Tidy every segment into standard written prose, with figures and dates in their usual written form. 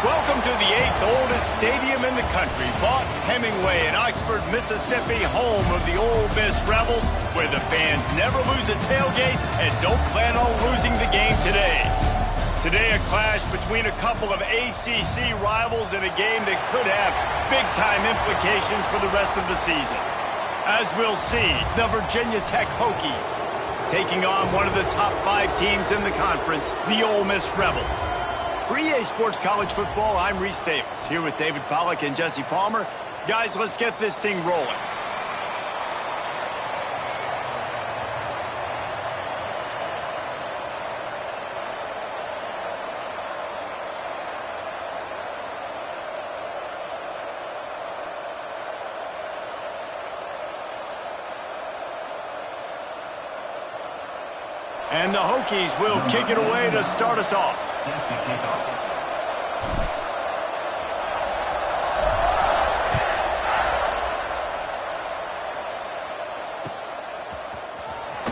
Welcome to the 8th oldest stadium in the country, Vaught Hemingway in Oxford, Mississippi, home of the Ole Miss Rebels, where the fans never lose a tailgate and don't plan on losing the game today. Today, a clash between a couple of ACC rivals in a game that could have big-time implications for the rest of the season. As we'll see, the Virginia Tech Hokies taking on one of the top 5 teams in the conference, the Ole Miss Rebels. For EA Sports College Football, I'm Reese Davis, here with David Pollack and Jesse Palmer. Guys, let's get this thing rolling. And the Hokies will kick it away to start us off.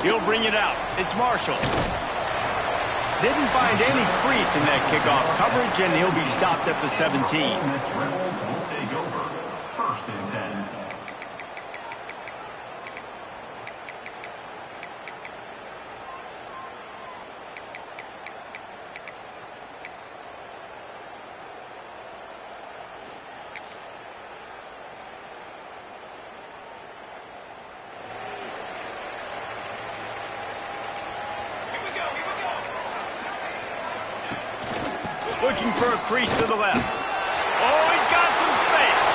He'll bring it out. It's Marshall. Didn't find any crease in that kickoff coverage, and he'll be stopped at the 17. First and 10. Looking for a crease to the left. Oh, he's got some space.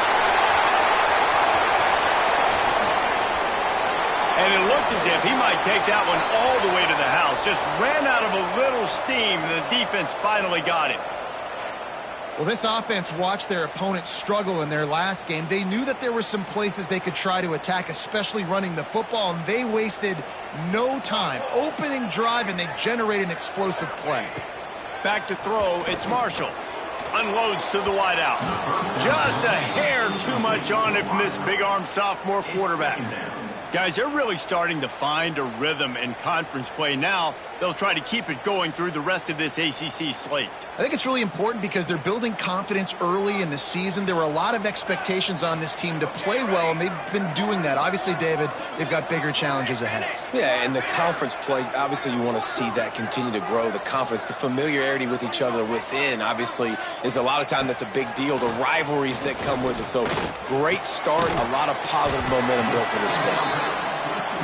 And it looked as if he might take that one all the way to the house. Just ran out of a little steam, and the defense finally got him. Well, this offense watched their opponents struggle in their last game. They knew that there were some places they could try to attack, especially running the football, and they wasted no time. Opening drive, and they generated an explosive play. Back to throw, it's Marshall. Unloads to the wideout. Just a hair too much on it from this big-armed sophomore quarterback. Guys, they're really starting to find a rhythm in conference play now. They'll try to keep it going through the rest of this ACC slate. I think it's really important because they're building confidence early in the season. There were a lot of expectations on this team to play well, and they've been doing that. Obviously, David, they've got bigger challenges ahead. Yeah, and the conference play, obviously you want to see that continue to grow. The confidence, the familiarity with each other within, obviously, is a lot of time that's a big deal. The rivalries that come with it. So, great start, a lot of positive momentum built for this squad.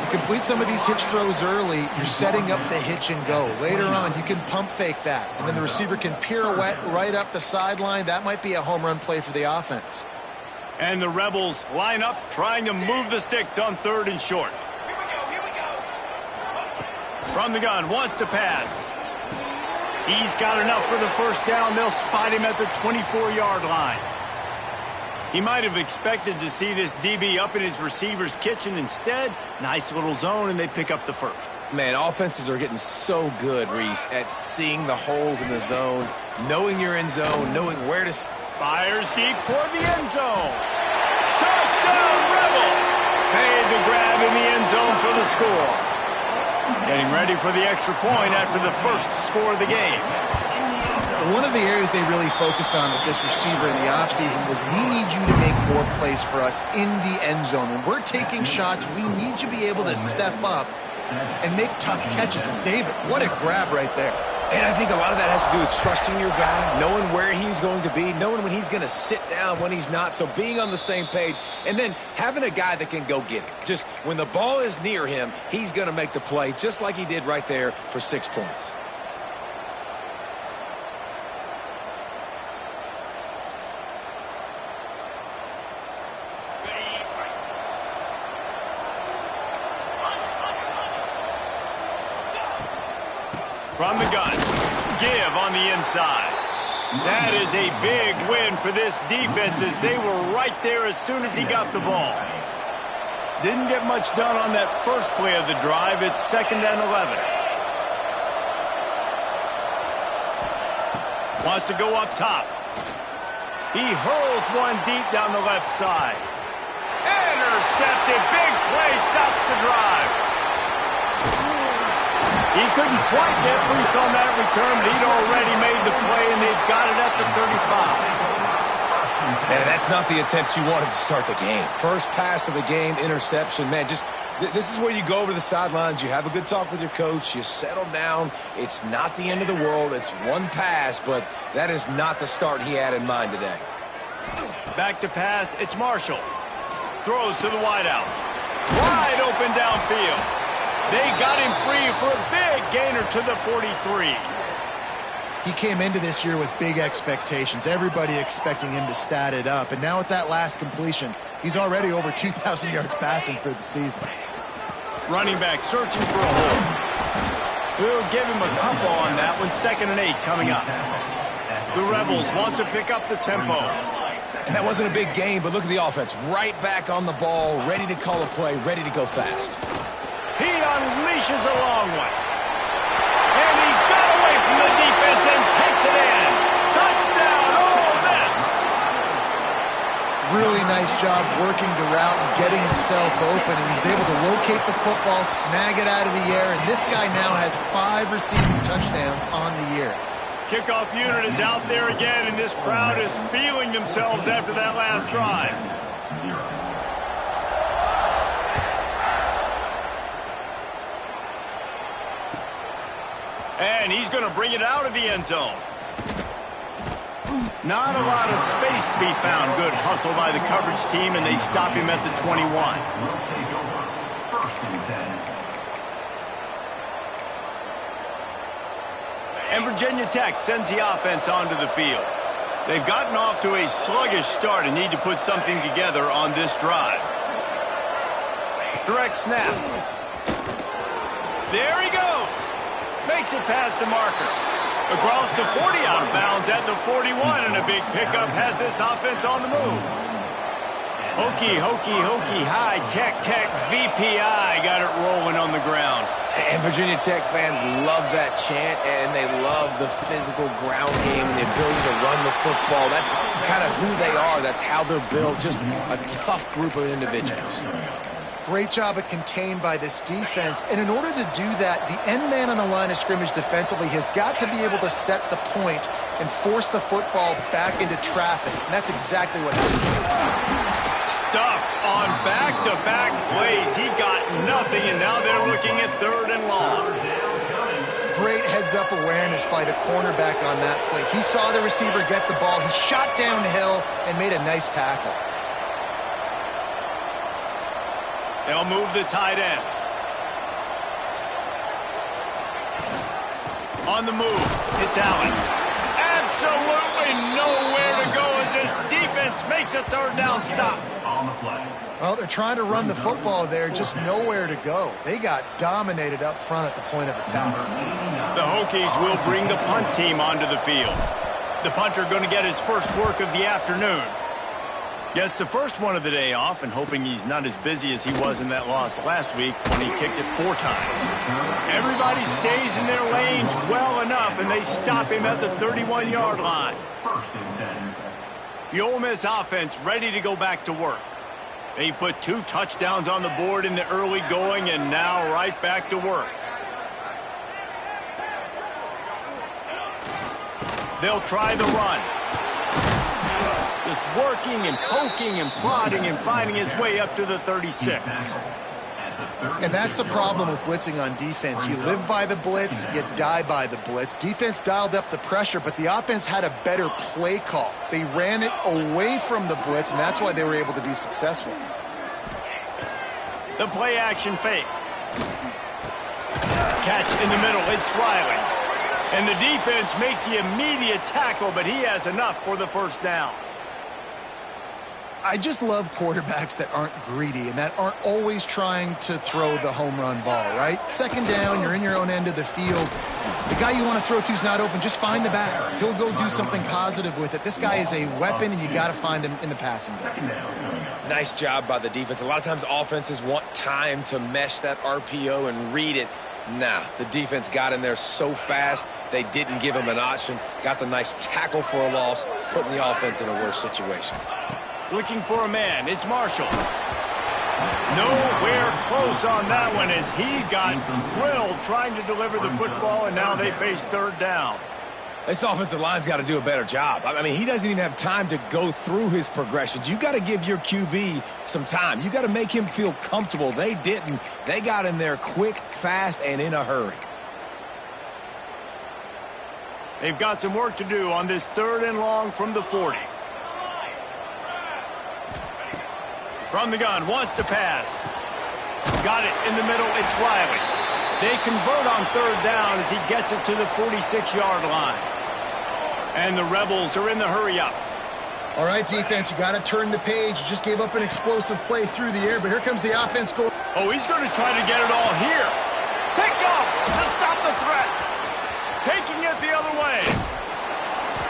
Complete some of these hitch throws early, you're setting up the hitch and go. Later on, you can pump fake that, and then the receiver can pirouette right up the sideline. That might be a home run play for the offense. And the Rebels line up, trying to move the sticks on 3rd and short. Here we go. From the gun, wants to pass. He's got enough for the first down. They'll spot him at the 24-yard line. He might have expected to see this DB up in his receiver's kitchen. Instead, nice little zone, and they pick up the first. Man, offenses are getting so good, Reese, at seeing the holes in the zone, knowing you're in zone, knowing where to... Fires deep toward the end zone. Touchdown, Rebels! Made the grab in the end zone for the score. Getting ready for the extra point after the first score of the game. One of the areas they really focused on with this receiver in the offseason was we need you to make more plays for us in the end zone. When we're taking shots, we need you to be able to step up and make tough catches. And David, what a grab right there. And I think a lot of that has to do with trusting your guy, knowing where he's going to be, knowing when he's going to sit down, when he's not. So being on the same page, and then having a guy that can go get it. Just when the ball is near him, he's going to make the play, just like he did right there for 6 points. From the gun, give on the inside. That is a big win for this defense as they were right there as soon as he got the ball. Didn't get much done on that first play of the drive. It's 2nd and 11. Wants to go up top. He hurls one deep down the left side. Intercepted. Big play stops the drive. He couldn't quite get loose on that return, but he'd already made the play, and they've got it at the 35. Man, that's not the attempt you wanted to start the game. First pass of the game, interception. Man, just this is where you go over to the sidelines. You have a good talk with your coach. You settle down. It's not the end of the world. It's one pass, but that is not the start he had in mind today. Back to pass. It's Marshall. Throws to the wideout. Wide open downfield. They got him free for a big gainer to the 43. He came into this year with big expectations. Everybody expecting him to stat it up. And now with that last completion, he's already over 2,000 yards passing for the season. Running back searching for a hole. We'll give him a couple on that one. 2nd and 8 coming up. The Rebels want to pick up the tempo. And that wasn't a big game, but look at the offense. Right back on the ball, ready to call a play, ready to go fast. He unleashes a long one. And he got away from the defense and takes it in. Touchdown, Ole Miss. Really nice job working the route and getting himself open, and he's able to locate the football, snag it out of the air, and this guy now has 5 receiving touchdowns on the year. Kickoff unit is out there again, and this crowd is feeling themselves after that last drive. And he's going to bring it out of the end zone. Not a lot of space to be found. Good hustle by the coverage team, and they stop him at the 21. And Virginia Tech sends the offense onto the field. They've gotten off to a sluggish start and need to put something together on this drive. Direct snap. There he goes. Makes it past the marker. Across the 40, out of bounds at the 41, and a big pickup has this offense on the move. Hokey, hokey, hokey, high, tech, VPI got it rolling on the ground. And Virginia Tech fans love that chant, and they love the physical ground game and the ability to run the football. That's kind of who they are. That's how they're built. Just a tough group of individuals. Great job of contained by this defense. And in order to do that, the end man on the line of scrimmage defensively has got to be able to set the point and force the football back into traffic. And that's exactly what happened. Stuffed on back-to-back plays. He got nothing, and now they're looking at 3rd and long. Great heads-up awareness by the cornerback on that play. He saw the receiver get the ball. He shot downhill and made a nice tackle. They'll move the tight end. On the move, it's Allen. Absolutely nowhere to go as this defense makes a 3rd down stop. Well, they're trying to run the football there, just nowhere to go. They got dominated up front at the point of attack. The Hokies will bring the punt team onto the field. The punter going to get his first work of the afternoon. Gets the first one of the day off, and hoping he's not as busy as he was in that loss last week when he kicked it 4 times. Everybody stays in their lanes well enough, and they stop him at the 31-yard line. The Ole Miss offense ready to go back to work. They put 2 touchdowns on the board in the early going, and now right back to work. They'll try the run. Just working and poking and prodding and finding his way up to the 36. And that's the problem with blitzing on defense. You live by the blitz, you die by the blitz. Defense dialed up the pressure, but the offense had a better play call. They ran it away from the blitz, and that's why they were able to be successful. The play action fake. Catch in the middle, it's Riley. And the defense makes the immediate tackle, but he has enough for the 1st down. I just love quarterbacks that aren't greedy and that aren't always trying to throw the home run ball, right? 2nd down, you're in your own end of the field. The guy you want to throw to is not open. Just find the back. He'll go do something positive with it. This guy is a weapon, and you got to find him in the passing game. Nice job by the defense. A lot of times offenses want time to mesh that RPO and read it. Nah, the defense got in there so fast, they didn't give him an option. Got the nice tackle for a loss, putting the offense in a worse situation. Looking for a man. It's Marshall. Nowhere close on that one as he got drilled trying to deliver the football, and now they face 3rd down. This offensive line's got to do a better job. I mean, he doesn't even have time to go through his progressions. You got to give your QB some time. You got to make him feel comfortable. They didn't. They got in there quick, fast, and in a hurry. They've got some work to do on this 3rd and long from the 40. From the gun, wants to pass. Got it in the middle, it's Riley. They convert on 3rd down as he gets it to the 46-yard line. And the Rebels are in the hurry-up. All right, defense, you got to turn the page. You just gave up an explosive play through the air, but here comes the offense going. Oh, he's going to try to get it all here. Pick up to stop the threat. Taking it the other way.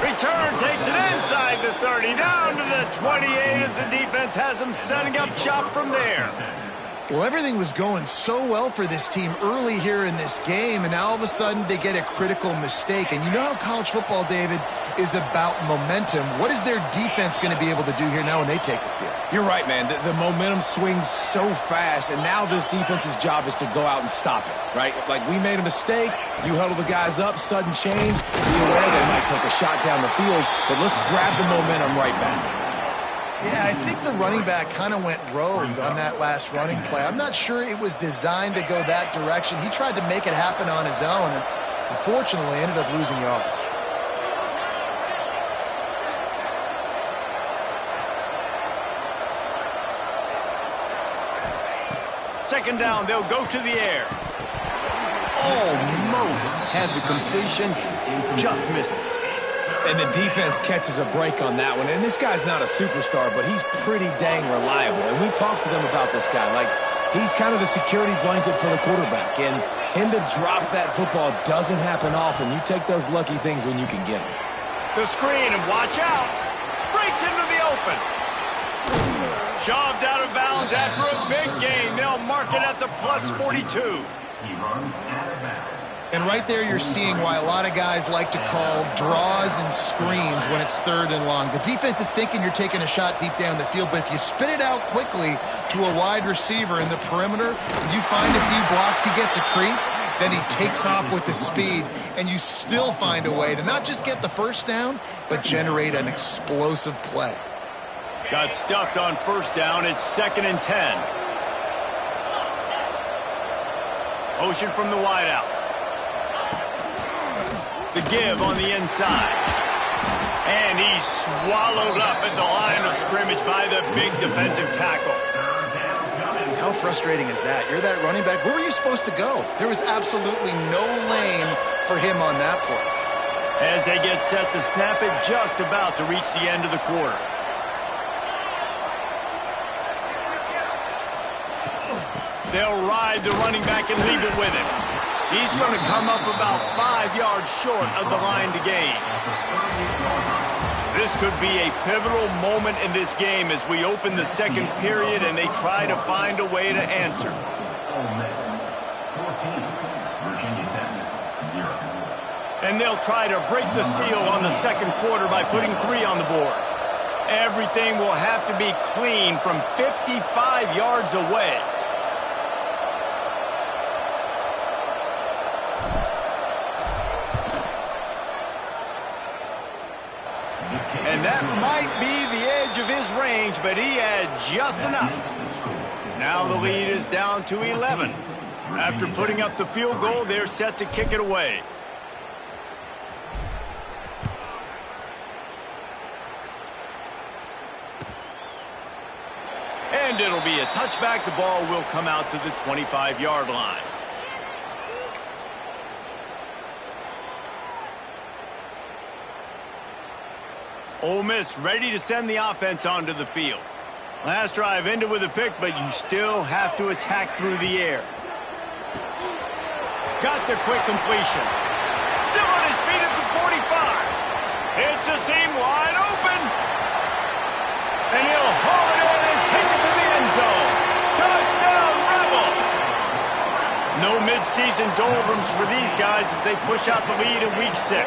Return takes it inside the 30, down to the 28 as the defense has him setting up shop from there. Well, everything was going so well for this team early here in this game, and now all of a sudden they get a critical mistake. And you know how college football, David, is about momentum. What is their defense going to be able to do here now when they take the field? You're right, man. The momentum swings so fast, and now this defense's job is to go out and stop it, right? Like, we made a mistake, you huddle the guys up, sudden change, be aware they might take a shot down the field, but let's grab the momentum right back. Yeah, I think the running back kind of went rogue on that last running play. I'm not sure it was designed to go that direction. He tried to make it happen on his own, and unfortunately ended up losing yards. Second down, they'll go to the air. Almost had the completion, just missed it. And the defense catches a break on that one. And this guy's not a superstar, but he's pretty dang reliable. And we talked to them about this guy. Like, he's kind of the security blanket for the quarterback. And him to drop that football doesn't happen often. You take those lucky things when you can get them. The screen, and watch out. Breaks into the open. Shoved out of bounds after a big gain. They'll mark it at the plus 42. He runs out of bounds. And right there you're seeing why a lot of guys like to call draws and screens when it's 3rd and long. The defense is thinking you're taking a shot deep down the field, but if you spit it out quickly to a wide receiver in the perimeter, you find a few blocks, he gets a crease, then he takes off with the speed, and you still find a way to not just get the first down, but generate an explosive play. Got stuffed on first down. It's 2nd and 10. Motion from the wideout. The give on the inside. And he's swallowed up at the line of scrimmage by the big defensive tackle. How frustrating is that? You're that running back. Where were you supposed to go? There was absolutely no lane for him on that play. As they get set to snap it, just about to reach the end of the quarter. They'll ride the running back and leave it with him. He's going to come up about 5 yards short of the line to gain. This could be a pivotal moment in this game as we open the second period and they try to find a way to answer. Ole Miss 14, Virginia Tech 0. And they'll try to break the seal on the second quarter by putting 3 on the board. Everything will have to be clean from 55 yards away. And that might be the edge of his range, but he had just enough. Now the lead is down to 11. After putting up the field goal, they're set to kick it away. And it'll be a touchback. The ball will come out to the 25-yard line. Ole Miss ready to send the offense onto the field. Last drive ended with a pick, but you still have to attack through the air. Got the quick completion. Still on his feet at the 45. Hits a seam wide open. And he'll haul it in and take it to the end zone. Touchdown, Rebels! No midseason doldrums for these guys as they push out the lead in Week 6.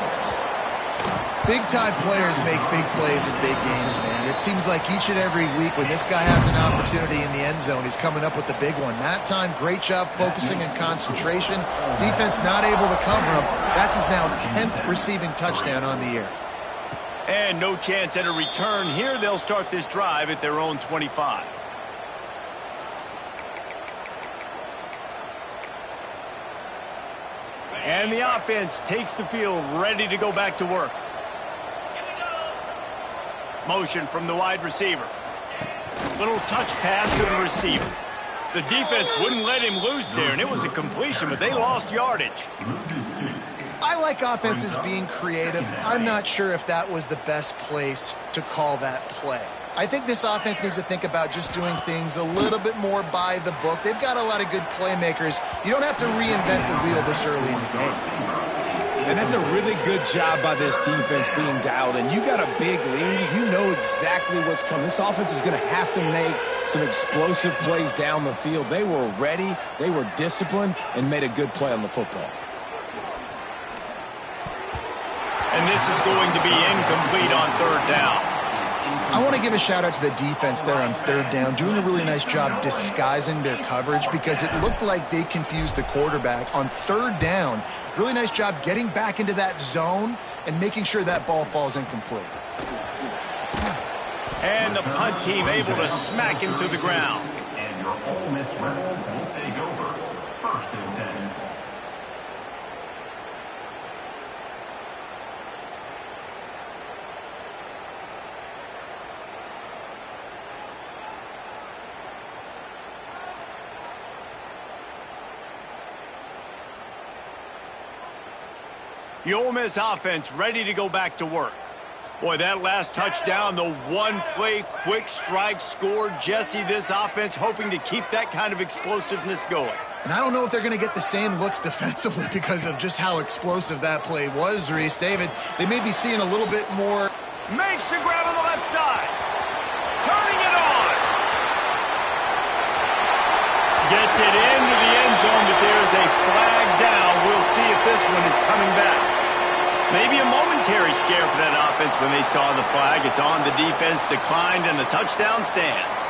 Big-time players make big plays in big games, man. It seems like each and every week when this guy has an opportunity in the end zone, he's coming up with the big one. That time, great job focusing and concentration. Defense not able to cover him. That's his now 10th receiving touchdown on the year. And no chance at a return here. They'll start this drive at their own 25. And the offense takes the field, ready to go back to work. Motion from the wide receiver. Little touch pass to the receiver. The defense wouldn't let him loose there, and it was a completion, but they lost yardage. I like offenses being creative. I'm not sure if that was the best place to call that play. I think this offense needs to think about just doing things a little bit more by the book. They've got a lot of good playmakers. You don't have to reinvent the wheel this early in the game. And that's a really good job by this defense being dialed in. You got a big lead. You know exactly what's coming. This offense is going to have to make some explosive plays down the field. They were ready, they were disciplined, and made a good play on the football. And this is going to be incomplete on third down. I want to give a shout out to the defense there on third down, doing a really nice job disguising their coverage because it looked like they confused the quarterback on third down. Really nice job getting back into that zone and making sure that ball falls incomplete. And the punt team able to smack him to the ground. And your Ole Miss Rebels will take over. 1st and 10. The Ole Miss offense ready to go back to work. Boy, that last touchdown, the one-play quick strike score. Jesse, this offense hoping to keep that kind of explosiveness going. And I don't know if they're going to get the same looks defensively because of just how explosive that play was, Reese. David, they may be seeing a little bit more. Makes the grab on the left side. Turning it on. Gets it into the end zone, but there's a flag down. We'll see if this one is coming back. Maybe a momentary scare for that offense when they saw the flag. It's on, the defense declined, and the touchdown stands.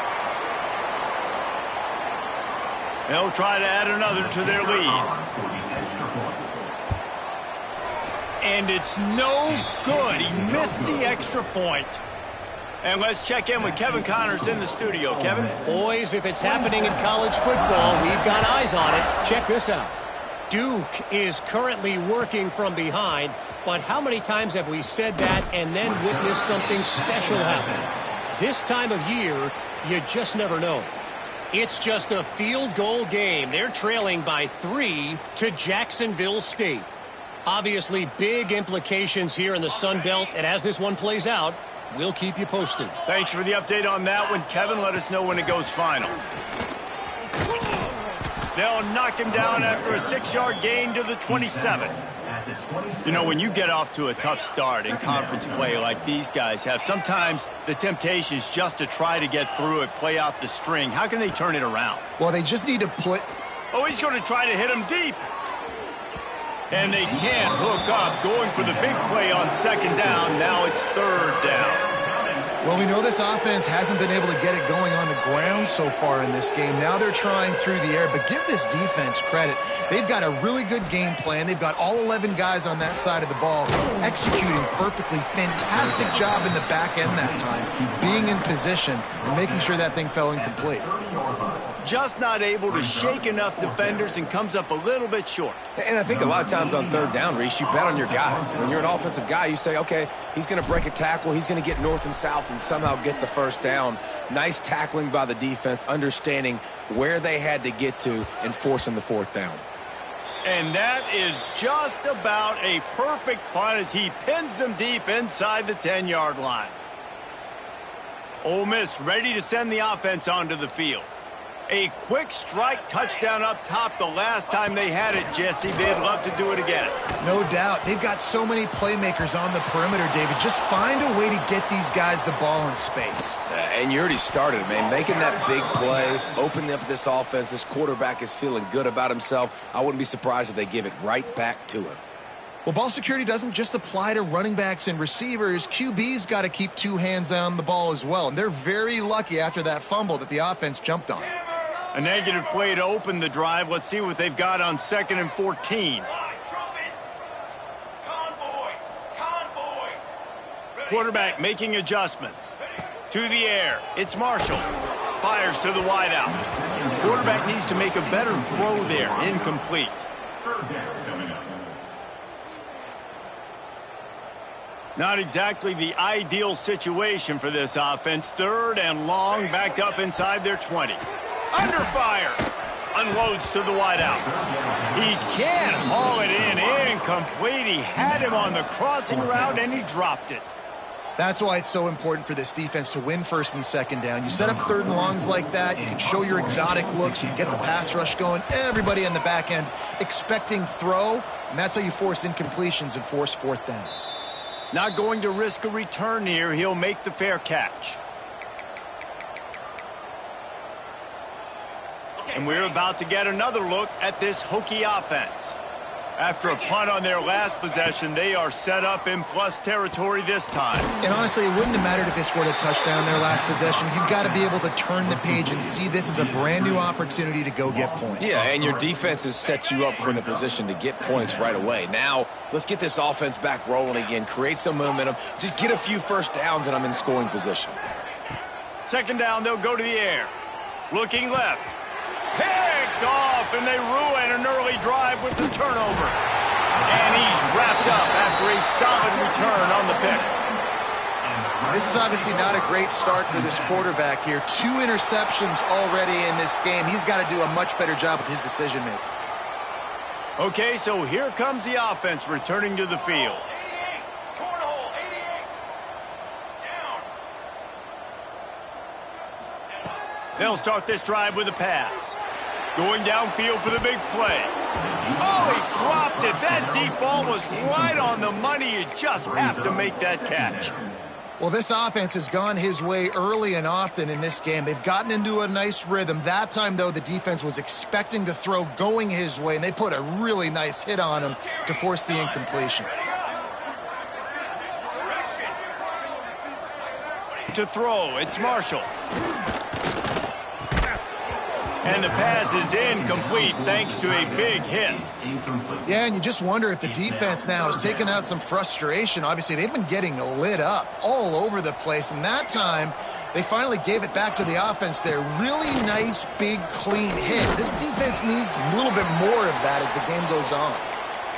They'll try to add another to their lead. And it's no good. He missed the extra point. And let's check in with Kevin Connors in the studio. Kevin? Boys, if it's happening in college football, we've got eyes on it. Check this out. Duke is currently working from behind, but how many times have we said that and then witnessed something special happen? This time of year, you just never know. It's just a field goal game. They're trailing by 3 to Jacksonville State. Obviously, big implications here in the Sun Belt, and as this one plays out, we'll keep you posted. Thanks for the update on that one, Kevin. Let us know when it goes final. They'll knock him down after a 6-yard gain to the 27. You know, when you get off to a tough start in conference play like these guys have, sometimes the temptation is just to try to get through it, play out the string. How can they turn it around? Well, they just need to put... Oh, he's going to try to hit him deep. And they can't hook up, going for the big play on second down. Now it's third down. Well, we know this offense hasn't been able to get it going on the ground so far in this game. Now they're trying through the air, but give this defense credit. They've got a really good game plan. They've got all 11 guys on that side of the ball executing perfectly. Fantastic job in the back end that time, being in position and making sure that thing fell incomplete. Just not able to shake enough defenders and comes up a little bit short. And I think a lot of times on third down, Reese, you bet on your guy. When you're an offensive guy, you say, okay, he's going to break a tackle, he's going to get north and south and somehow get the first down. Nice tackling by the defense, understanding where they had to get to and forcing the fourth down. And that is just about a perfect punt as he pins them deep inside the 10-yard line. Ole Miss ready to send the offense onto the field. A quick strike touchdown up top the last time they had it, Jesse. They'd love to do it again. No doubt. They've got so many playmakers on the perimeter, David. Just find a way to get these guys the ball in space. And you already started, man. Making that big play, opening up this offense. This quarterback is feeling good about himself. I wouldn't be surprised if they give it right back to him. Well, ball security doesn't just apply to running backs and receivers. QB's got to keep 2 hands on the ball as well. And they're very lucky after that fumble that the offense jumped on. A negative play to open the drive. Let's see what they've got on 2nd and 14. Quarterback making adjustments. To the air. It's Marshall. Fires to the wideout. Quarterback needs to make a better throw there. Incomplete. Not exactly the ideal situation for this offense. 3rd and long, backed up inside their 20. Under fire. Unloads to the wideout. He can't haul it in. Incomplete. He had him on the crossing route, and he dropped it. That's why it's so important for this defense to win first and second down. You set up third and longs like that, you can show your exotic looks, you can get the pass rush going, everybody on the back end expecting throw, and that's how you force incompletions and force fourth downs. Not going to risk a return here. He'll make the fair catch. And we're about to get another look at this Hokie offense. After a punt on their last possession, they are set up in plus territory this time. And honestly, it wouldn't have mattered if they scored a touchdown their last possession. You've got to be able to turn the page and see this as a brand new opportunity to go get points. Yeah, and your defense has set you up for the position to get points right away. Now, let's get this offense back rolling again, create some momentum, just get a few first downs, and I'm in scoring position. Second down, they'll go to the air. Looking left. Picked off, and they ruin an early drive with the turnover. And he's wrapped up after a solid return on the pick. This is obviously not a great start for this quarterback here. 2 interceptions already in this game. He's got to do a much better job with his decision-making. Okay, so here comes the offense returning to the field. They'll start this drive with a pass. Going downfield for the big play. Oh, he dropped it. That deep ball was right on the money. You just have to make that catch. Well, this offense has gone his way early and often in this game. They've gotten into a nice rhythm. That time, though, the defense was expecting to throw going his way, and they put a really nice hit on him to force the incompletion. To throw, it's Marshall. And the pass is incomplete thanks to a big hit. Yeah, and you just wonder if the defense now has taken out some frustration. Obviously, they've been getting lit up all over the place, and that time they finally gave it back to the offense there. Really nice, big, clean hit. This defense needs a little bit more of that as the game goes on.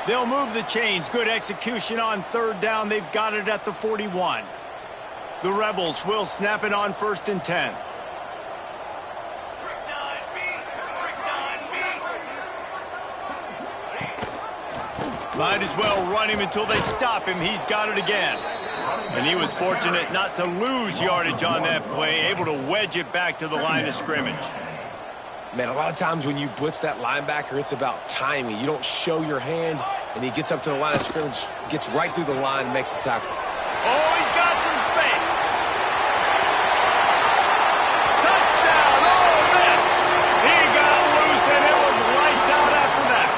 They'll move the chains. Good execution on third down. They've got it at the 41. The Rebels will snap it on 1st and 10. Might as well run him until they stop him. He's got it again. And he was fortunate not to lose yardage on that play, able to wedge it back to the line of scrimmage. Man, a lot of times when you blitz that linebacker, it's about timing. You don't show your hand, and he gets up to the line of scrimmage, gets right through the line, and makes the tackle. Oh, he's got some space. Touchdown, Ole Miss. He got loose, and it was lights out after that.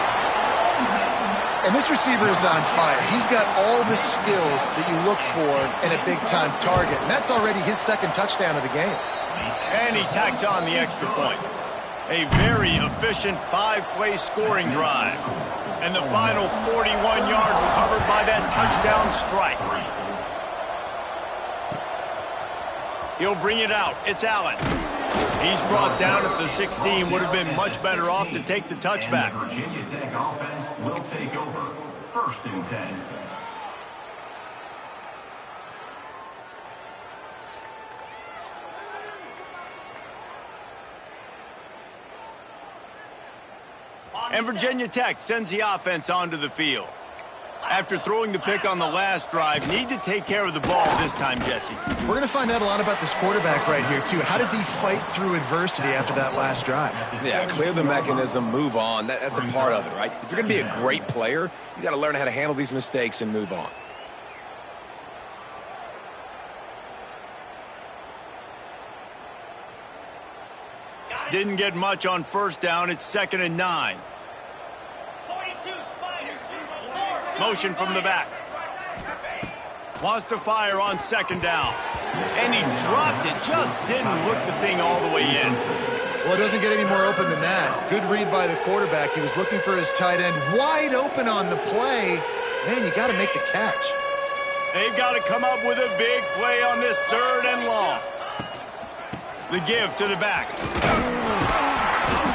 And this receiver is on fire. He's got all the skills that you look for in a big-time target, and that's already his 2nd touchdown of the game. And he tacks on the extra point. A very efficient 5-play scoring drive. And the final 41 yards covered by that touchdown strike. He'll bring it out. It's Allen. He's brought down at the 16. Would have been much better off to take the touchback. And the Virginia Tech offense will take over 1st and 10. And Virginia Tech sends the offense onto the field. After throwing the pick on the last drive, need to take care of the ball this time, Jesse. We're going to find out a lot about this quarterback right here, too. How does he fight through adversity after that last drive? Yeah, clear the mechanism, move on. That's a part of it, right? If you're going to be a great player, you got to learn how to handle these mistakes and move on. Didn't get much on 1st down. It's 2nd and 9. Motion from the back. Wants to fire on 2nd down. And he dropped it. Just didn't look the thing all the way in. Well, it doesn't get any more open than that. Good read by the quarterback. He was looking for his tight end. Wide open on the play. Man, you got to make the catch. They've got to come up with a big play on this 3rd and long. The give to the back.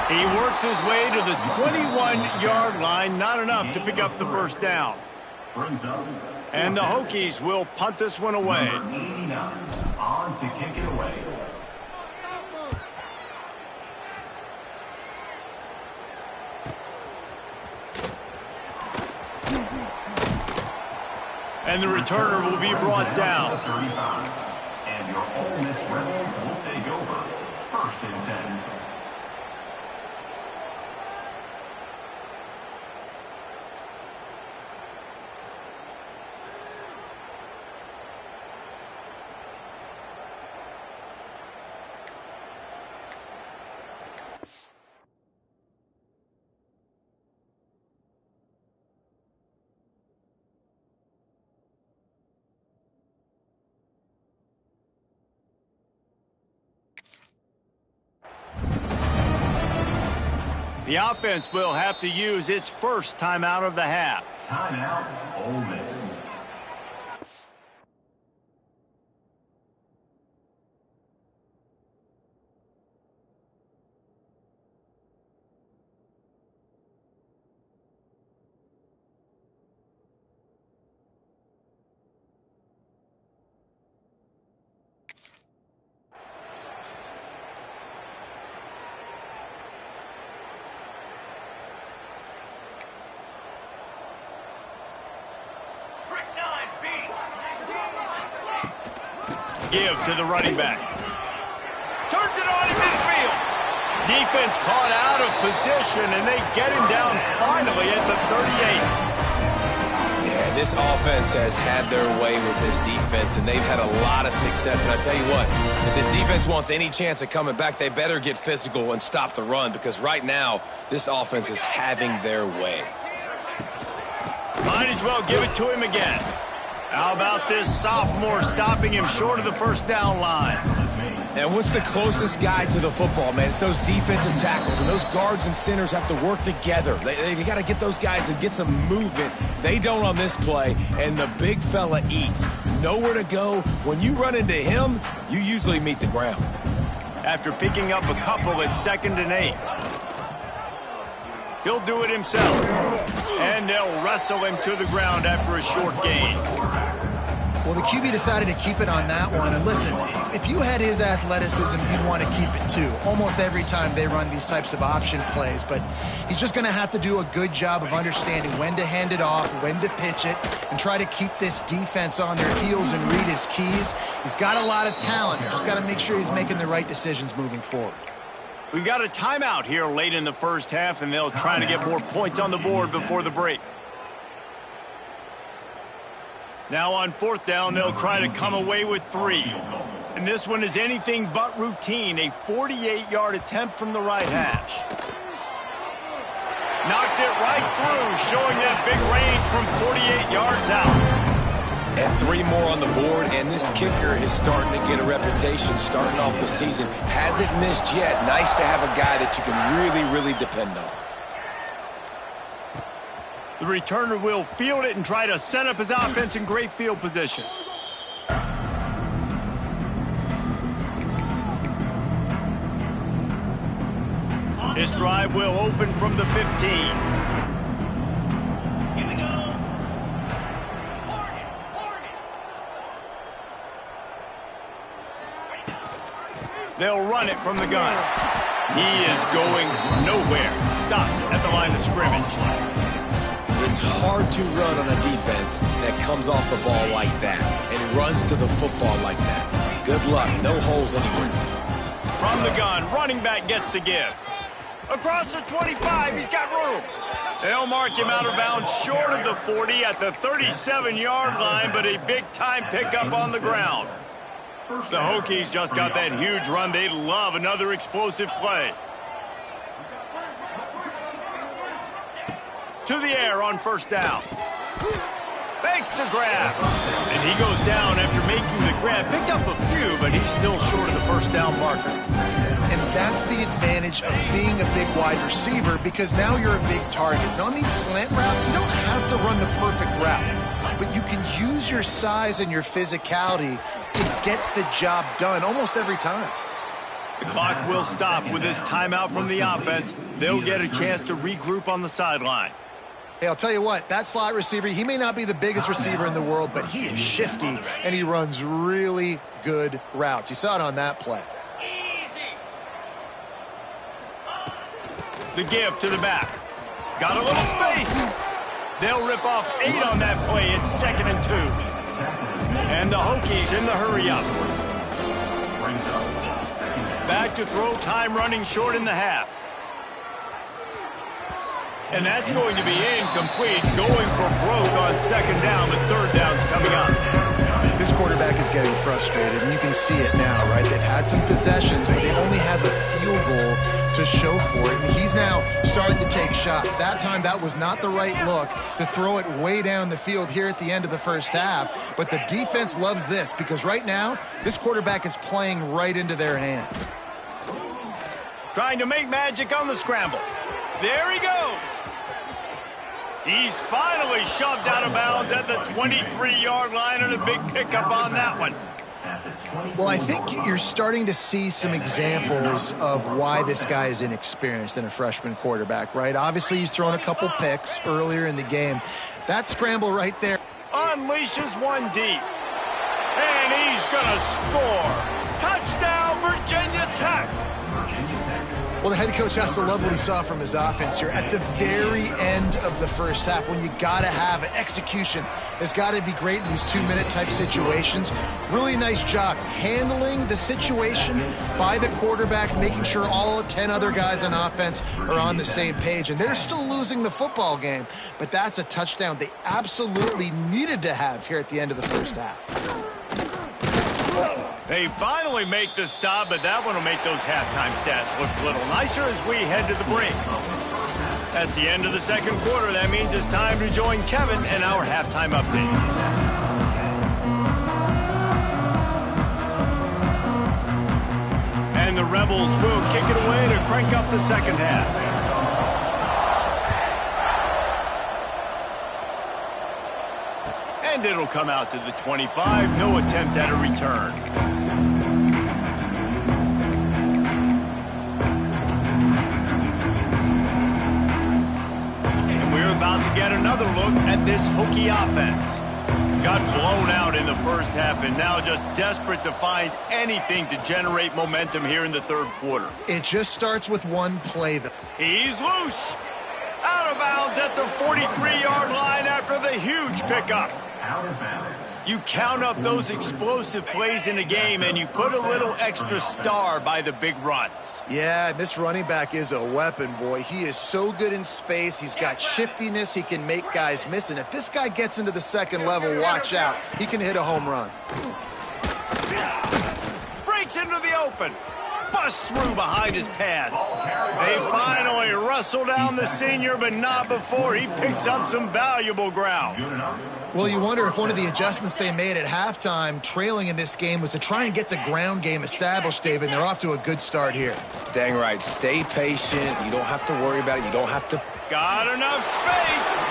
He works his way to the 21-yard line. Not enough to pick up the 1st down. And the Hokies will punt this one away. Number 89 on to kick it away. And the returner will be brought down. 35. And your Ole Miss Rebels will take over. First and 10. The offense will have to use its first timeout of the half. Timeout, Ole Miss. Give to the running back. Turns it on in midfield. Defense caught out of position, and they get him down finally at the 38. Yeah, this offense has had their way with this defense, and they've had a lot of success. And I tell you what, if this defense wants any chance of coming back, they better get physical and stop the run, because right now, this offense is having their way. Might as well give it to him again. How about this sophomore stopping him short of the first down line? And what's the closest guy to the football, man? It's those defensive tackles, and those guards and centers have to work together. They got to get those guys and get some movement. They don't on this play, and the big fella eats. Nowhere to go. When you run into him, you usually meet the ground. After picking up a couple at 2nd and 8. He'll do it himself. And they'll wrestle him to the ground after a short gain. Well, the QB decided to keep it on that one. And listen, if you had his athleticism, you'd want to keep it too. Almost every time they run these types of option plays. But he's just going to have to do a good job of understanding when to hand it off, when to pitch it, and try to keep this defense on their heels and read his keys. He's got a lot of talent. Just got to make sure he's making the right decisions moving forward. We've got a timeout here late in the first half, and they'll try to get more points on the board before the break. Now on 4th down, they'll try to come away with 3. And this one is anything but routine, a 48-yard attempt from the right hash. Knocked it right through, showing that big range from 48 yards out. And 3 more on the board, and this kicker is starting to get a reputation starting off the season. Hasn't missed yet. Nice to have a guy that you can really, really depend on. The returner will field it and try to set up his offense in great field position. This drive will open from the 15. They'll run it from the gun. He is going nowhere. Stopped at the line of scrimmage. It's hard to run on a defense that comes off the ball like that and runs to the football like that. Good luck. No holes anywhere. From the gun, running back gets to give. Across the 25, he's got room. They'll mark him out of bounds short of the 40 at the 37-yard line, but a big-time pickup on the ground. The Hokies just got that huge run. They'd love another explosive play. To the air on 1st down. Fakes the grab. And he goes down after making the grab. Picked up a few, but he's still short of the 1st down marker. And that's the advantage of being a big wide receiver, because now you're a big target. And on these slant routes, you don't have to run the perfect route, but you can use your size and your physicality to get the job done almost every time. The clock will stop with this timeout from the offense. They'll get a chance to regroup on the sideline. Hey, I'll tell you what, that slot receiver, he may not be the biggest receiver in the world, but he is shifty, and he runs really good routes. You saw it on that play. The give to the back. Got a little space. They'll rip off 8 on that play. It's 2nd and 2. And the Hokies in the hurry-up. Back to throw, time running short in the half. And that's going to be incomplete, going for broke on 2nd down, but 3rd down's coming up. This quarterback is getting frustrated, and you can see it now, right? They've had some possessions, but they only have a field goal to show for it, and he's now starting to take shots. That time, that was not the right look to throw it way down the field here at the end of the first half, but the defense loves this because right now, this quarterback is playing right into their hands. Trying to make magic on the scramble. There he goes. He's finally shoved out of bounds at the 23-yard line, and a big pickup on that one. Well, I think you're starting to see some examples of why this guy is inexperienced in a freshman quarterback, right? Obviously, he's thrown a couple picks earlier in the game. That scramble right there Unleashes one deep. And he's going to score. Touchdown, Virginia Tech. Well, the head coach has to love what he saw from his offense here at the very end of the first half when you got to have an execution. Has got to be great in these 2-minute type situations. Really nice job handling the situation by the quarterback, making sure all 10 other guys on offense are on the same page. And they're still losing the football game, but that's a touchdown they absolutely needed to have here at the end of the first half. They finally make the stop, but that one will make those halftime stats look a little nicer as we head to the break. That's the end of the second quarter. That means it's time to join Kevin and our halftime update. And the Rebels will kick it away to crank up the second half. And it'll come out to the 25. No attempt at a return. And we're about to get another look at this Hokie offense. Got blown out in the first half and now just desperate to find anything to generate momentum here in the third quarter. It just starts with one play. He's loose. Out of bounds at the 43-yard line after the huge pickup. Out of bounds. You count up those explosive plays in a game, and you put a little extra star by the big runs. Yeah, this running back is a weapon, boy. He is so good in space. He's got shiftiness. He can make guys miss. And if this guy gets into the second level, watch out. He can hit a home run. Breaks into the open. Busts through behind his pad. They finally wrestle down the senior, but not before he picks up some valuable ground. Well, you wonder if one of the adjustments they made at halftime, trailing in this game, was to try and get the ground game established, David, and they're off to a good start here. Dang right. Stay patient. You don't have to worry about it. You don't have to. Got enough space,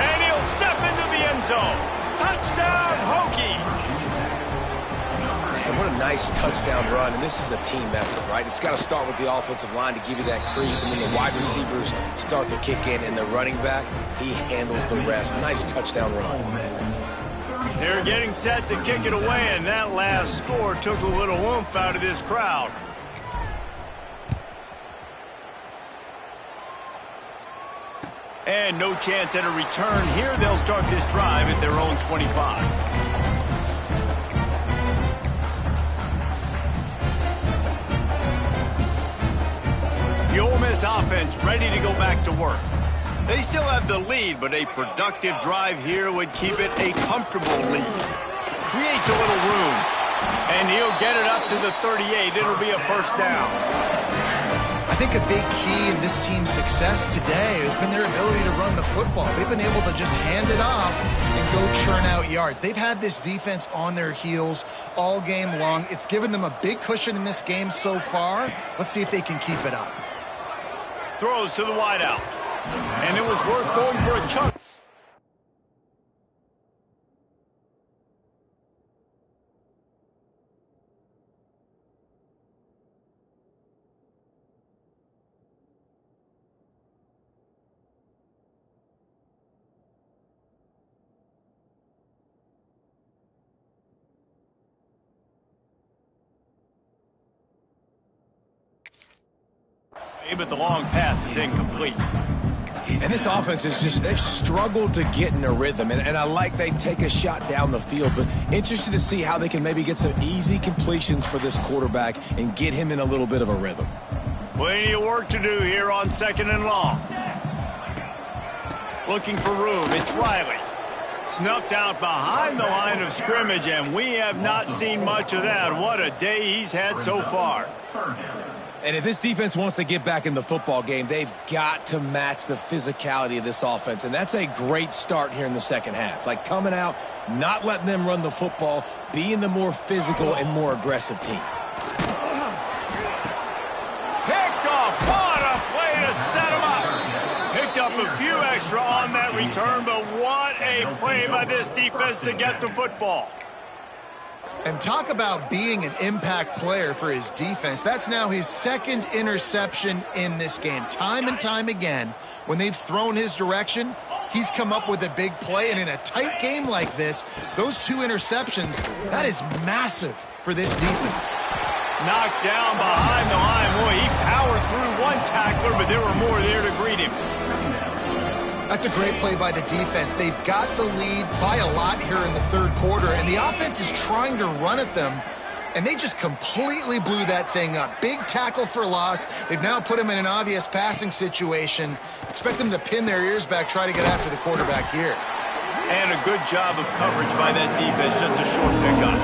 and he'll step into the end zone. Touchdown, Hokies. Man, what a nice touchdown run, and this is a team effort, right? It's got to start with the offensive line to give you that crease, and then the wide receivers start to kick in, and the running back, he handles the rest. Nice touchdown run. They're getting set to kick it away, and that last score took a little oomph out of this crowd. And no chance at a return here. They'll start this drive at their own 25. The Ole Miss offense ready to go back to work. They still have the lead, but a productive drive here would keep it a comfortable lead. Creates a little room, and he'll get it up to the 38. It'll be a first down. I think a big key in this team's success today has been their ability to run the football. They've been able to just hand it off and go churn out yards. They've had this defense on their heels all game long. It's given them a big cushion in this game so far. Let's see if they can keep it up. Throws to the wideout. And it was worth going for a chunk. But the long pass is incomplete. And this offense is just, they've struggled to get in a rhythm. And I like they take a shot down the field, but interested to see how they can maybe get some easy completions for this quarterback and get him in a little bit of a rhythm. Plenty of work to do here on 2nd and long. Looking for room, it's Riley. Snuffed out behind the line of scrimmage, and we have not seen much of that. What a day he's had so far. And if this defense wants to get back in the football game, they've got to match the physicality of this offense. And that's a great start here in the second half. Like coming out, not letting them run the football, being the more physical and more aggressive team. Picked off. What a play to set him up. Picked up a few extra on that return, but what a play by this defense to get the football. And talk about being an impact player for his defense. That's now his 2nd interception in this game. Time and time again, when they've thrown his direction, he's come up with a big play. And in a tight game like this, those 2 interceptions, that is massive for this defense. Knocked down behind the line. Boy, he powered through one tackler, but there were more there to greet him. That's a great play by the defense. They've got the lead by a lot here in the 3rd quarter, and the offense is trying to run at them, and they just completely blew that thing up. Big tackle for loss. They've now put him in an obvious passing situation. Expect them to pin their ears back, try to get after the quarterback here. And a good job of coverage by that defense, just a short pickup.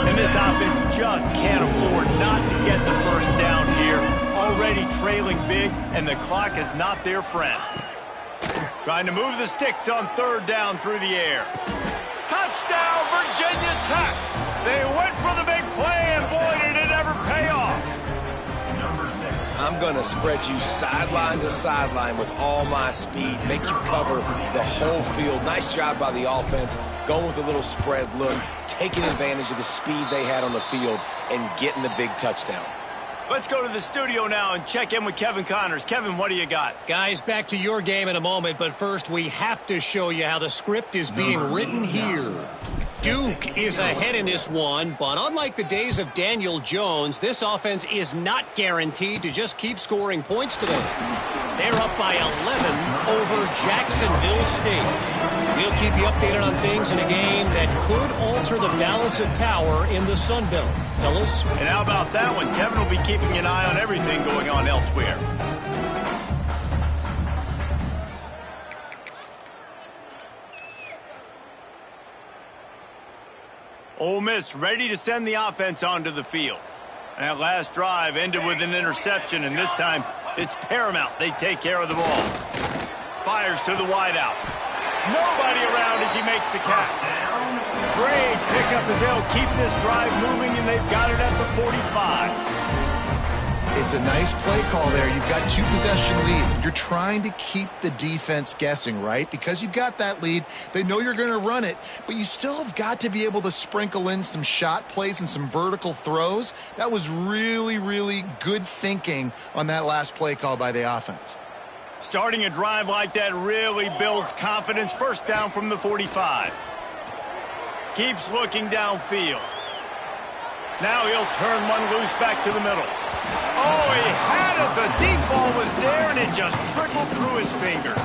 And this offense just can't afford not to get the first down here. Already trailing big, and the clock is not their friend. Trying to move the sticks on 3rd down through the air. Touchdown, Virginia Tech! They went for the big play, and boy, did it ever pay off. I'm going to spread you sideline to sideline with all my speed, make you cover the whole field. Nice job by the offense, going with a little spread look, taking advantage of the speed they had on the field, and getting the big touchdown. Let's go to the studio now and check in with Kevin Connors. Kevin, what do you got? Guys, back to your game in a moment, but first we have to show you how the script is being written here. Duke is ahead in this one, but unlike the days of Daniel Jones, this offense is not guaranteed to just keep scoring points today. They're up by 11 over Jacksonville State. We'll keep you updated on things in a game that could alter the balance of power in the Sun Belt. Fellas? And how about that one? Kevin will be keeping an eye on everything going on elsewhere. Ole Miss ready to send the offense onto the field. And that last drive ended with an interception, and this time it's paramount they take care of the ball. Fires to the wideout. Nobody around as he makes the catch. Great pickup as they'll keep this drive moving, and they've got it at the 45. It's a nice play call there. You've got 2-possession lead. You're trying to keep the defense guessing, right? Because you've got that lead, they know you're going to run it, but you still have got to be able to sprinkle in some shot plays and some vertical throws. That was really, really good thinking on that last play call by the offense. Starting a drive like that really builds confidence. First down from the 45. Keeps looking downfield. Now he'll turn one loose back to the middle. Oh, he had it. The deep ball was there, and it just trickled through his fingers.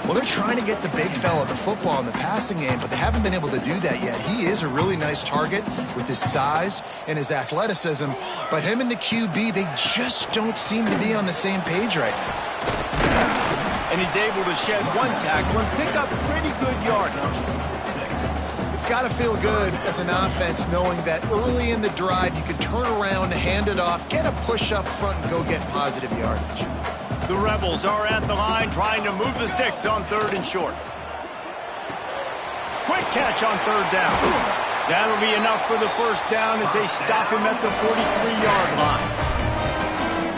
Well, they're trying to get the big fella the football in the passing game, but they haven't been able to do that yet. He is a really nice target with his size and his athleticism, but him and the QB, they just don't seem to be on the same page right now. And he's able to shed one tackle and pick up pretty good yardage. It's got to feel good as an offense knowing that early in the drive you can turn around, hand it off, get a push up front, and go get positive yardage. The Rebels are at the line trying to move the sticks on 3rd and short. Quick catch on 3rd down. That'll be enough for the first down as they stop him at the 43-yard line.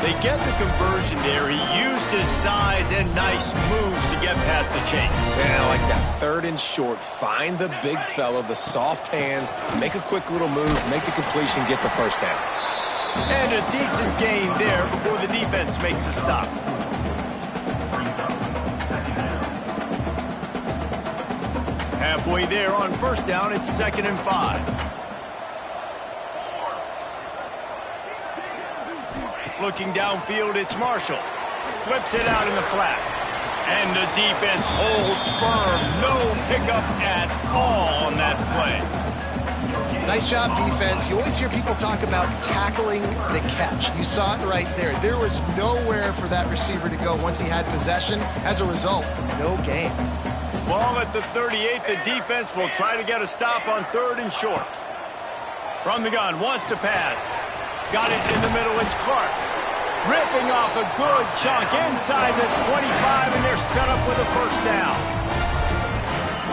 They get the conversion there. He used his size and nice moves to get past the chain. Yeah, like that 3rd and short. Find the big fella, the soft hands, make a quick little move, make the completion, get the first down. And a decent gain there before the defense makes the stop. Halfway there on first down, it's 2nd and 5. Looking downfield, it's Marshall. Flips it out in the flat. And the defense holds firm. No pickup at all on that play. Nice job, defense. You always hear people talk about tackling the catch. You saw it right there. There was nowhere for that receiver to go once he had possession. As a result, no gain. Ball at the 38. The defense will try to get a stop on 3rd and short. From the gun, wants to pass. Got it in the middle. It's Clark. Ripping off a good chunk inside the 25, and they're set up with a first down.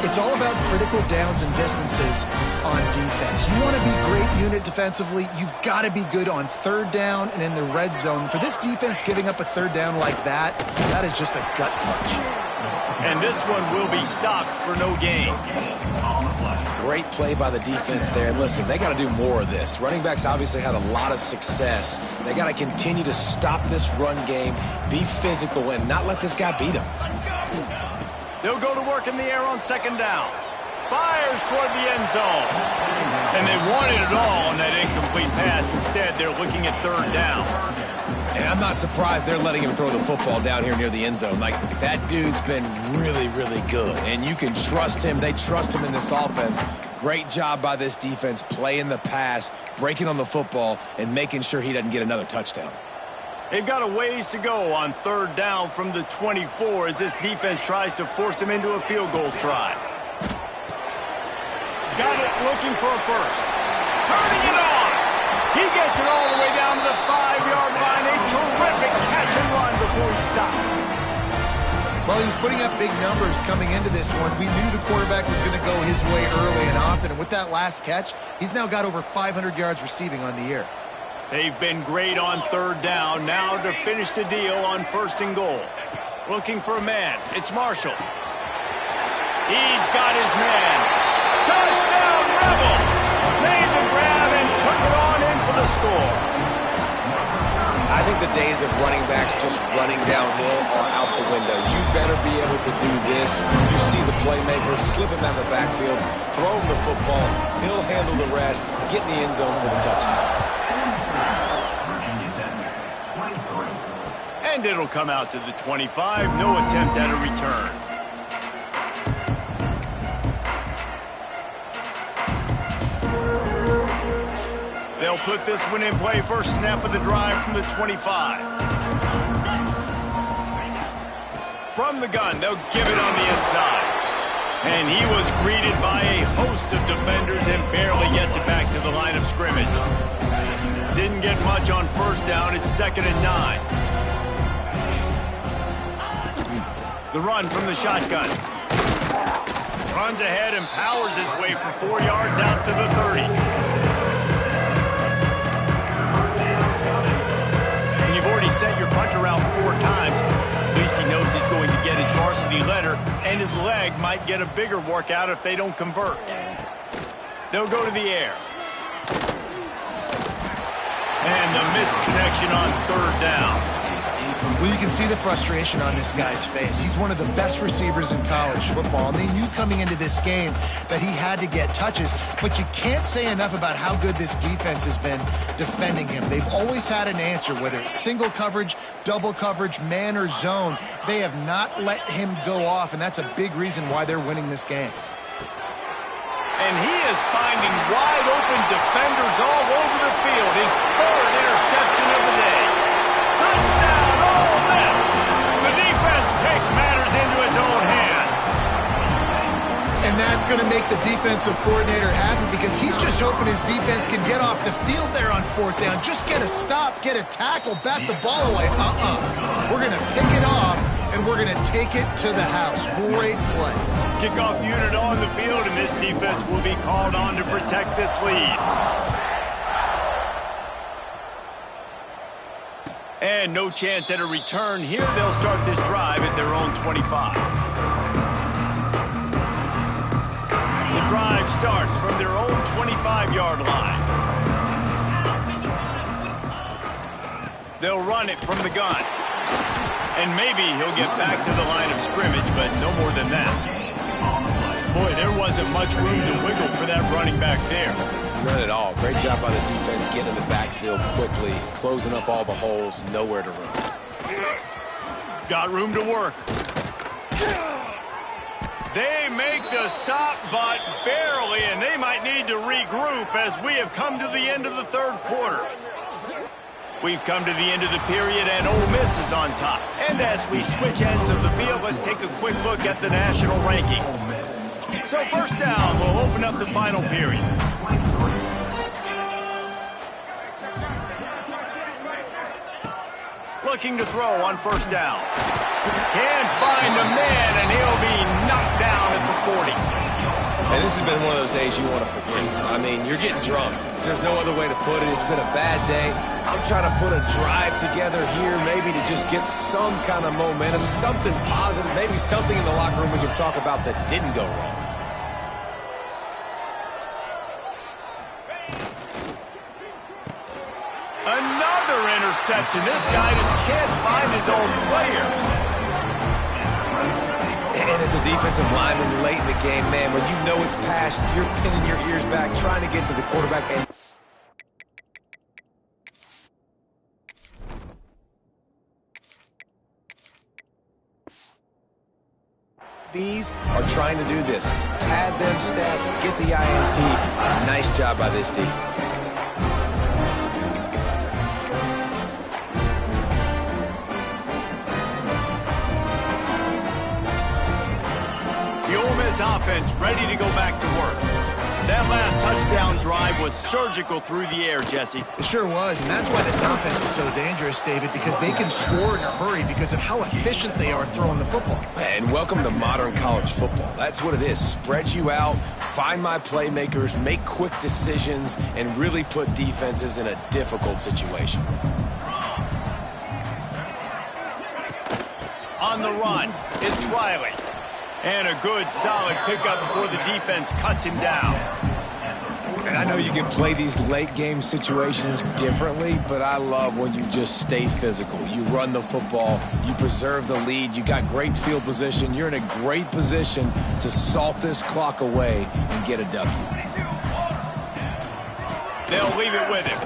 It's all about critical downs and distances on defense. You want to be great unit defensively, you've got to be good on 3rd down and in the red zone. For this defense, giving up a 3rd down like that is just a gut punch. And this one will be stopped for no gain. Great play by the defense there. And listen, they got to do more of this. Running backs obviously had a lot of success. They got to continue to stop this run game, be physical, and not let this guy beat them. They'll go to work in the air on 2nd down. Fires toward the end zone. And they wanted it all on that incomplete pass. Instead, they're looking at 3rd down. And I'm not surprised they're letting him throw the football down here near the end zone. Like, that dude's been really, really good. And you can trust him. They trust him in this offense. Great job by this defense playing the pass, breaking on the football, and making sure he doesn't get another touchdown. They've got a ways to go on 3rd down from the 24 as this defense tries to force him into a field goal try. Got it looking for a first. Turning it on. He gets it all the way down to the 5-yard line. A terrific catch and run before he stopped. Well, he was putting up big numbers coming into this one. We knew the quarterback was going to go his way early and often. And with that last catch, he's now got over 500 yards receiving on the year. They've been great on 3rd down. Now to finish the deal on 1st and goal. Looking for a man. It's Marshall. He's got his man. Touchdown, Rebels! Made the grab and took it on in for the score. I think the days of running backs just running downhill are out the window. You better be able to do this. You see the playmaker, slip him out of the backfield, throw him the football. He'll handle the rest, get in the end zone for the touchdown. And it'll come out to the 25. No attempt at a return. They'll put this one in play. First snap of the drive from the 25. From the gun, they'll give it on the inside. And he was greeted by a host of defenders and barely gets it back to the line of scrimmage. Didn't get much on 1st down. It's 2nd and 9. The run from the shotgun. Runs ahead and powers his way for 4 yards out to the 30. And you've already sent your punter out 4 times. At least he knows he's going to get his varsity letter, and his leg might get a bigger workout if they don't convert. They'll go to the air. And the misconnection on 3rd down. Well, you can see the frustration on this guy's face. He's one of the best receivers in college football, and they knew coming into this game that he had to get touches, but you can't say enough about how good this defense has been defending him. They've always had an answer, whether it's single coverage, double coverage, man or zone. They have not let him go off, and that's a big reason why they're winning this game. And he is finding wide-open defenders all over the field. His 3rd interception of the day. Touchdown, Ole Miss! The defense takes matters into its own hands. And that's going to make the defensive coordinator happy because he's just hoping his defense can get off the field there on 4th down. Just get a stop, get a tackle, bat the ball away. We're going to pick it off, and we're going to take it to the house. Great play. Kickoff unit on the field, and this defense will be called on to protect this lead. And no chance at a return here. They'll start this drive at their own 25. The drive starts from their own 25-yard line. They'll run it from the gun. And maybe he'll get back to the line of scrimmage, but no more than that. Boy, there wasn't much room to wiggle for that running back there. None at all. Great job job by the defense getting in the backfield quickly, closing up all the holes, nowhere to run. Got room to work. They make the stop, but barely, and they might need to regroup as we have come to the end of the third quarter. We've come to the end of the period, and Ole Miss is on top. And as we switch ends of the field, let's take a quick look at the national rankings. So first down, we'll open up the final period. Looking to throw on first down. Can't find a man, and he'll be knocked down at the 40. And this has been one of those days you want to forget. I mean, you're getting drunk. There's no other way to put it. It's been a bad day. I'm trying to put a drive together here maybe to just get some kind of momentum, something positive, maybe something in the locker room we can talk about that didn't go wrong. Another interception. This guy just can't find his own players. And as a defensive lineman late in the game, man, when you know it's passion, you're pinning your ears back, trying to get to the quarterback. And these are trying to do this. Pad them stats, get the INT. Nice job by this D. Offense ready to go back to work. That last touchdown drive was surgical through the air, Jesse. It sure was, and that's why this offense is so dangerous, David, because they can score in a hurry because of how efficient they are throwing the football. And welcome to modern college football. That's what it is. Spread you out, find my playmakers, make quick decisions, and really put defenses in a difficult situation. On the run, it's Riley. And a good, solid pickup before the defense cuts him down. And I know you can play these late game situations differently, but I love when you just stay physical. You run the football, you preserve the lead, you got great field position, you're in a great position to salt this clock away and get a W. They'll leave it with him.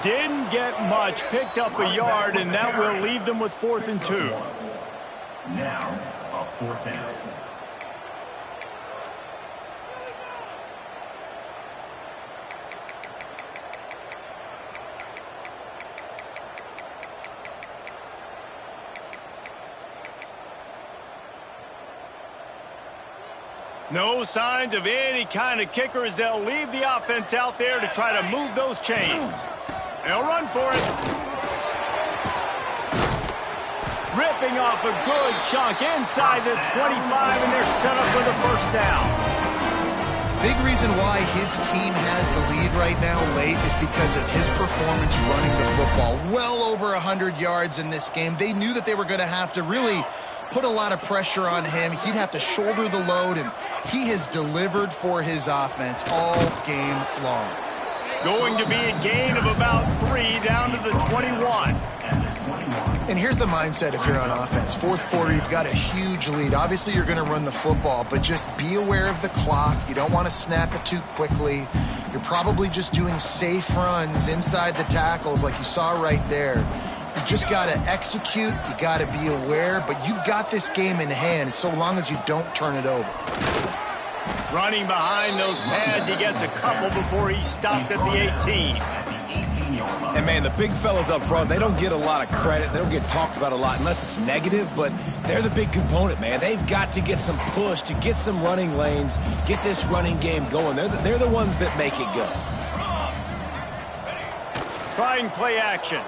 Didn't get much, picked up a yard, and that will leave them with 4th and 2. Now, a 4th down. No signs of any kind of kicker as they'll leave the offense out there to try to move those chains. They'll run for it. Ripping off a good chunk inside the 25, and they're set up with a first down. Big reason why his team has the lead right now late is because of his performance running the football. Well over 100 yards in this game. They knew that they were going to have to really put a lot of pressure on him. He'd have to shoulder the load, and he has delivered for his offense all game long. Going to be a gain of about 3 down to the 21. And here's the mindset if you're on offense. 4th quarter, you've got a huge lead. Obviously, you're going to run the football, but just be aware of the clock. You don't want to snap it too quickly. You're probably just doing safe runs inside the tackles like you saw right there. You just got to execute. You got to be aware, but you've got this game in hand so long as you don't turn it over. Running behind those pads, he gets a couple before he's stopped at the 18. And, man, the big fellas up front, they don't get a lot of credit. They don't get talked about a lot unless it's negative, but they're the big component, man. They've got to get some push to get some running lanes, get this running game going. They're the ones that make it go. Trying play action.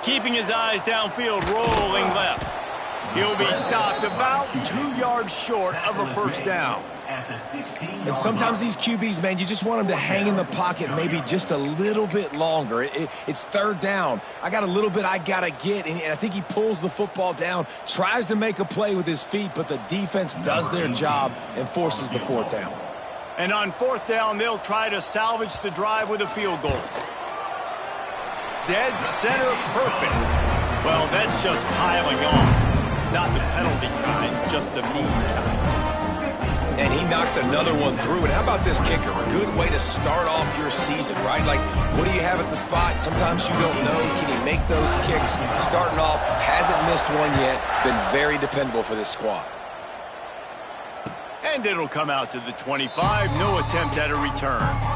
Keeping his eyes downfield, rolling left. He'll be stopped about 2 yards short of a first down. And sometimes these QBs, man, you just want them to hang in the pocket maybe just a little bit longer. It's 3rd down. I got a little bit I got to get, and I think he pulls the football down, tries to make a play with his feet, but the defense does their job and forces the 4th down. And on 4th down, they'll try to salvage the drive with a field goal. Dead center perfect. Well, that's just piling on. Not the penalty kind, just the mean kind. And he knocks another one through. And how about this kicker? A good way to start off your season, right? Like, what do you have at the spot? Sometimes you don't know. Can he make those kicks? Starting off, hasn't missed one yet. Been very dependable for this squad. And it'll come out to the 25. No attempt at a return.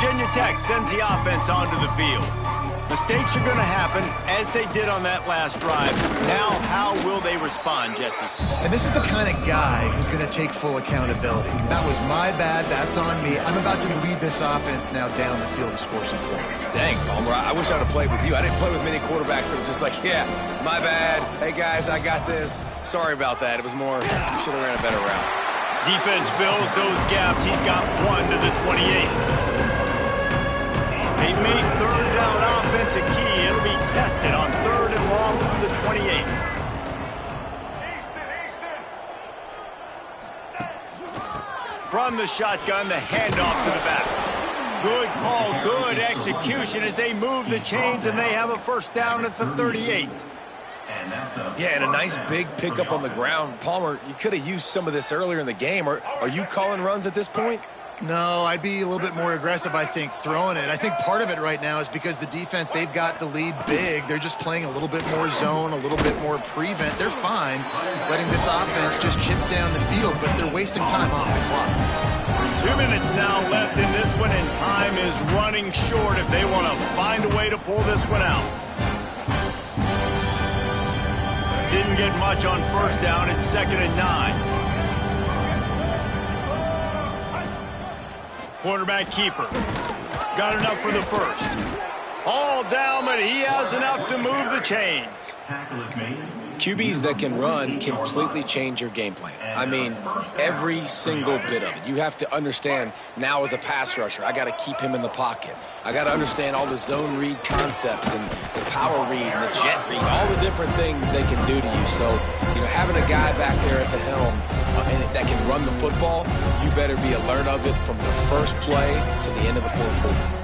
Virginia Tech sends the offense onto the field. Mistakes are going to happen, as they did on that last drive. Now, how will they respond, Jesse? And this is the kind of guy who's going to take full accountability. That was my bad. That's on me. I'm about to lead this offense now down the field and score some points. Dang, Palmer, I wish I would have played with you. I didn't play with many quarterbacks that were just like, yeah, my bad. Hey, guys, I got this. Sorry about that. It was more, should have ran a better route. Defense fills those gaps. He's got one to the 28. They've made third down offense a key. It'll be tested on third and long from the 28. From the shotgun, the handoff to the back. Good call, good execution as they move the chains, and they have a first down at the 38. Yeah, and a nice big pickup on the ground. Palmer, you could have used some of this earlier in the game. Are you calling runs at this point? No, I'd be a little bit more aggressive, I think, throwing it. I think part of it right now is because the defense, they've got the lead big. They're just playing a little bit more zone, a little bit more prevent. They're fine letting this offense just chip down the field, but they're wasting time off the clock. 2 minutes now left in this one, and time is running short if they want to find a way to pull this one out. Didn't get much on first down. It's 2nd and 9. Quarterback keeper. Got enough for the first. All down, but he has enough to move the chains. QBs that can run completely change your game plan. I mean, every single bit of it. You have to understand now as a pass rusher, I got to keep him in the pocket. I got to understand all the zone read concepts and the power read and the jet read, all the different things they can do to you. So, having a guy back there at the helm that can run the football, you better be alert of it from the first play to the end of the fourth quarter.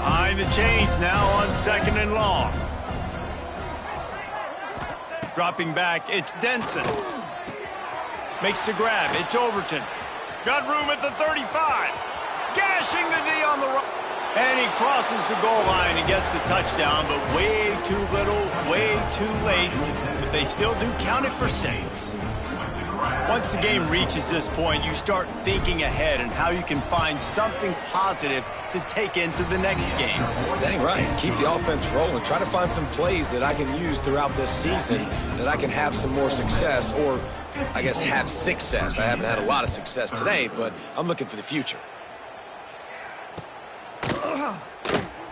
Behind the chains now on 2nd and long. Dropping back, it's Denson. Makes the grab, it's Overton. Got room at the 35. Gashing the knee on the right. And he crosses the goal line and gets the touchdown, but way too little, way too late. But they still do count it for 6. Once the game reaches this point, you start thinking ahead and how you can find something positive to take into the next game. Dang right. Keep the offense rolling. Try to find some plays that I can use throughout this season that I can have some more success, or I guess have success. I haven't had a lot of success today, but I'm looking for the future.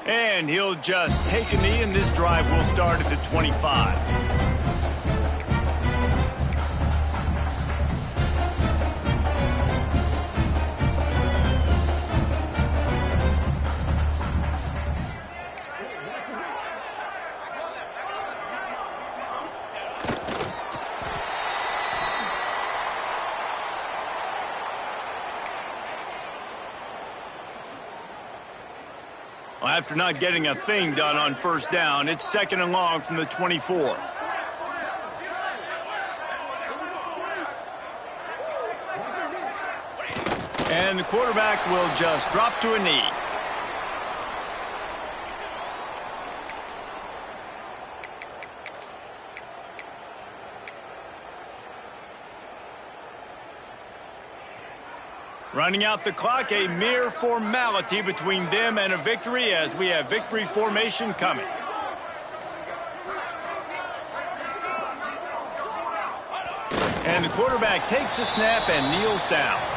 And he'll just take a knee, and this drive will start at the 25. Well, after not getting a thing done on 1st down, it's 2nd and long from the 24. And the quarterback will just drop to a knee. Running out the clock, a mere formality between them and a victory as we have victory formation coming. And the quarterback takes the snap and kneels down.